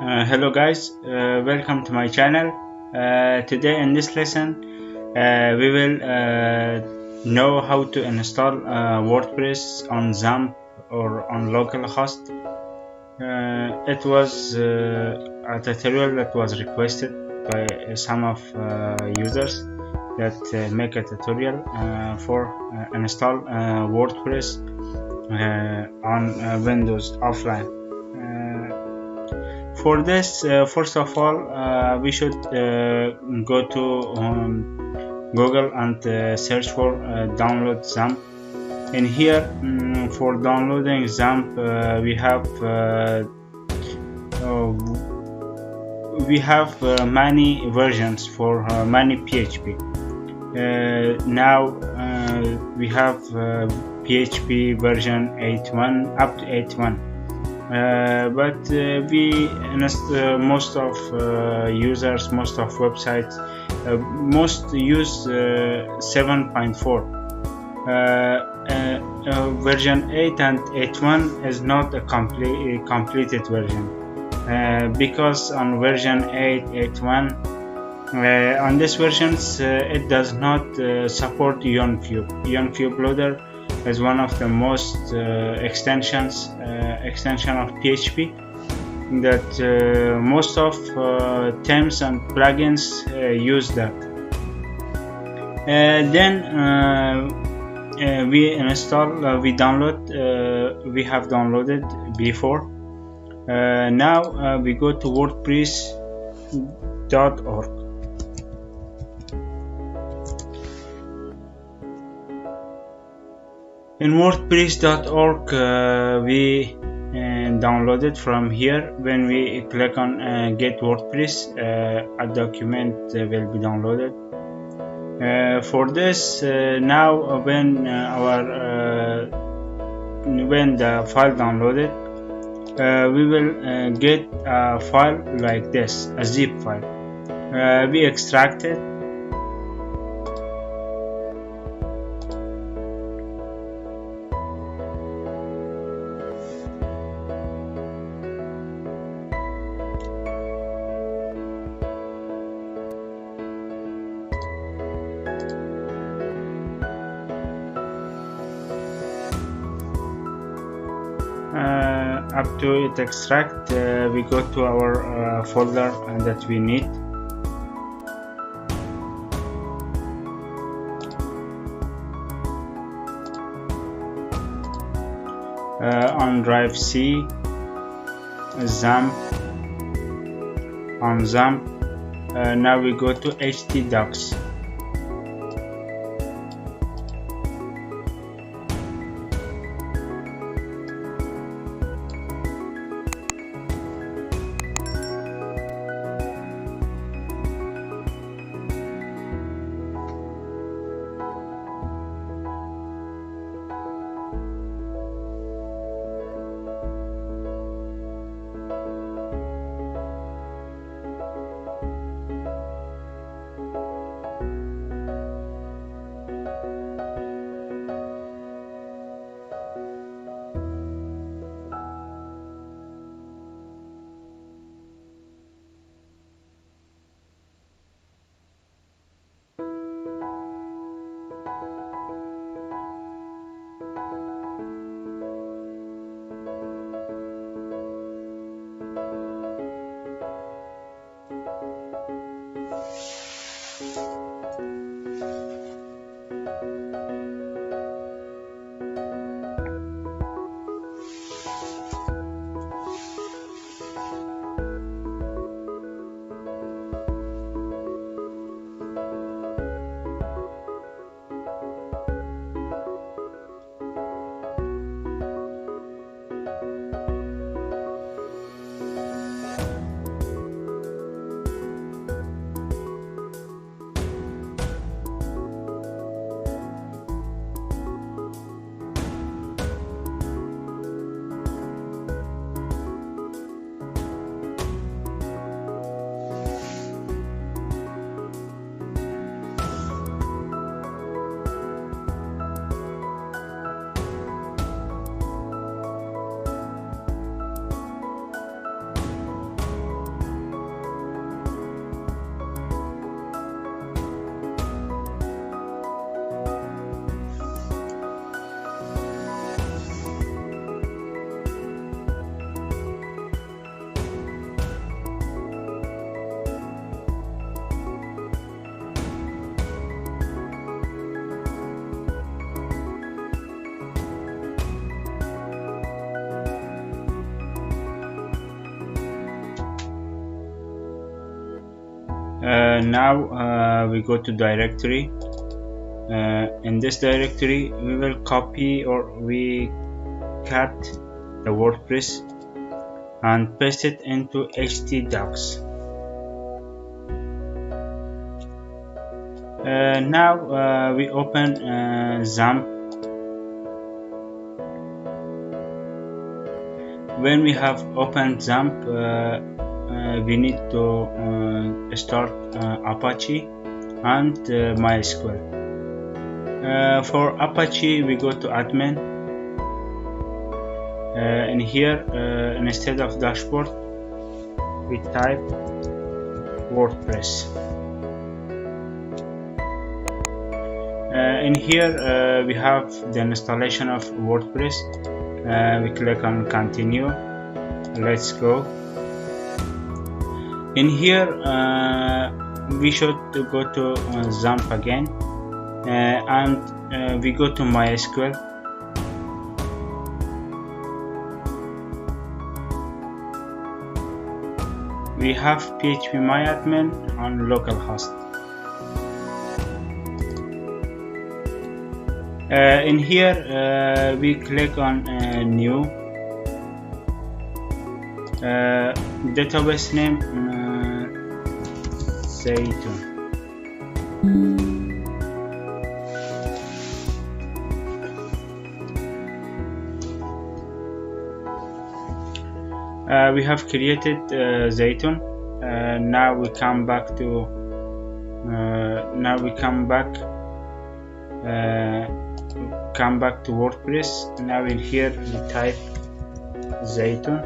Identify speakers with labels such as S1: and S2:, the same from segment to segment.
S1: Hello guys, welcome to my channel. Today in this lesson we will know how to install WordPress on XAMPP or on Localhost. It was a tutorial that was requested by some of users that make a tutorial for install WordPress on Windows offline. For this, first of all, we should go to Google and search for download XAMPP. In here, for downloading XAMPP, we have many versions for many PHP. Now we have PHP version 8.1 up to 8.1. But most of users, most of websites, most use 7.4. Version 8 and 8.1 is not a completed version, because on version 8, 8.1, on these versions it does not support YonCube. YonCube loader is one of the most extension of PHP that most of themes and plugins use that. Then we install, we have downloaded before. Now we go to WordPress.org. In WordPress.org we download it from here. When we click on get WordPress, a document will be downloaded. For this, now when the file downloaded, we will get a file like this, a zip file. We extract it. Up to it extract, we go to our folder that we need. On drive C, XAMPP, on XAMPP. Now we go to htdocs. Now we go to directory. In this directory we will copy or we cut the WordPress and paste it into htdocs. Now we open XAMPP. When we have opened XAMPP, we need to start Apache and MySQL. For Apache we go to admin. In here instead of dashboard we type WordPress. In here we have the installation of WordPress. We click on continue. Let's go. In here we should go to XAMPP again, and we go to MySQL. We have phpMyAdmin on localhost. In here we click on new. Database name Zaytun. We have created Zaytun. Now we come back to WordPress. Now in here we type Zaytun,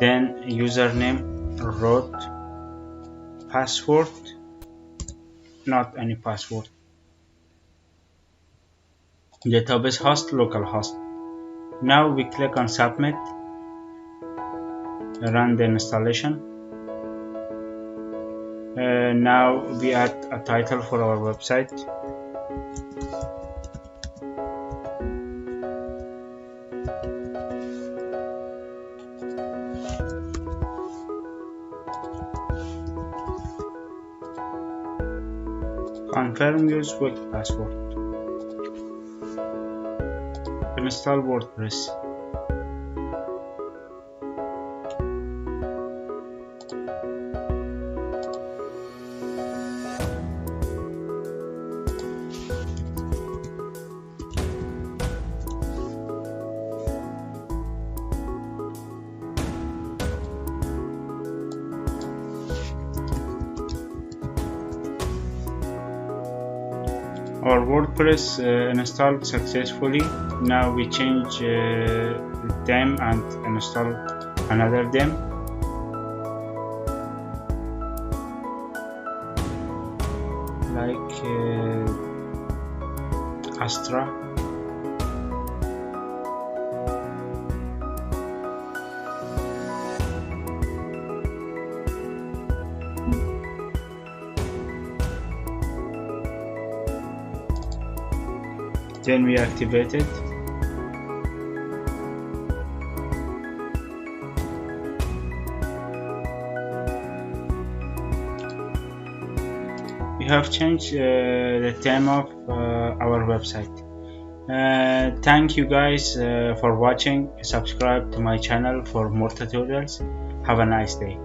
S1: then username, root, password, not any password, database host, localhost. Now we click on submit, run the installation. Now we add a title for our website. Confirm use weak password. Install WordPress. Our WordPress installed successfully. Now we change theme and install another theme. Like Astra. Then we activate it. We have changed the theme of our website. Thank you guys for watching. Subscribe to my channel for more tutorials. Have a nice day.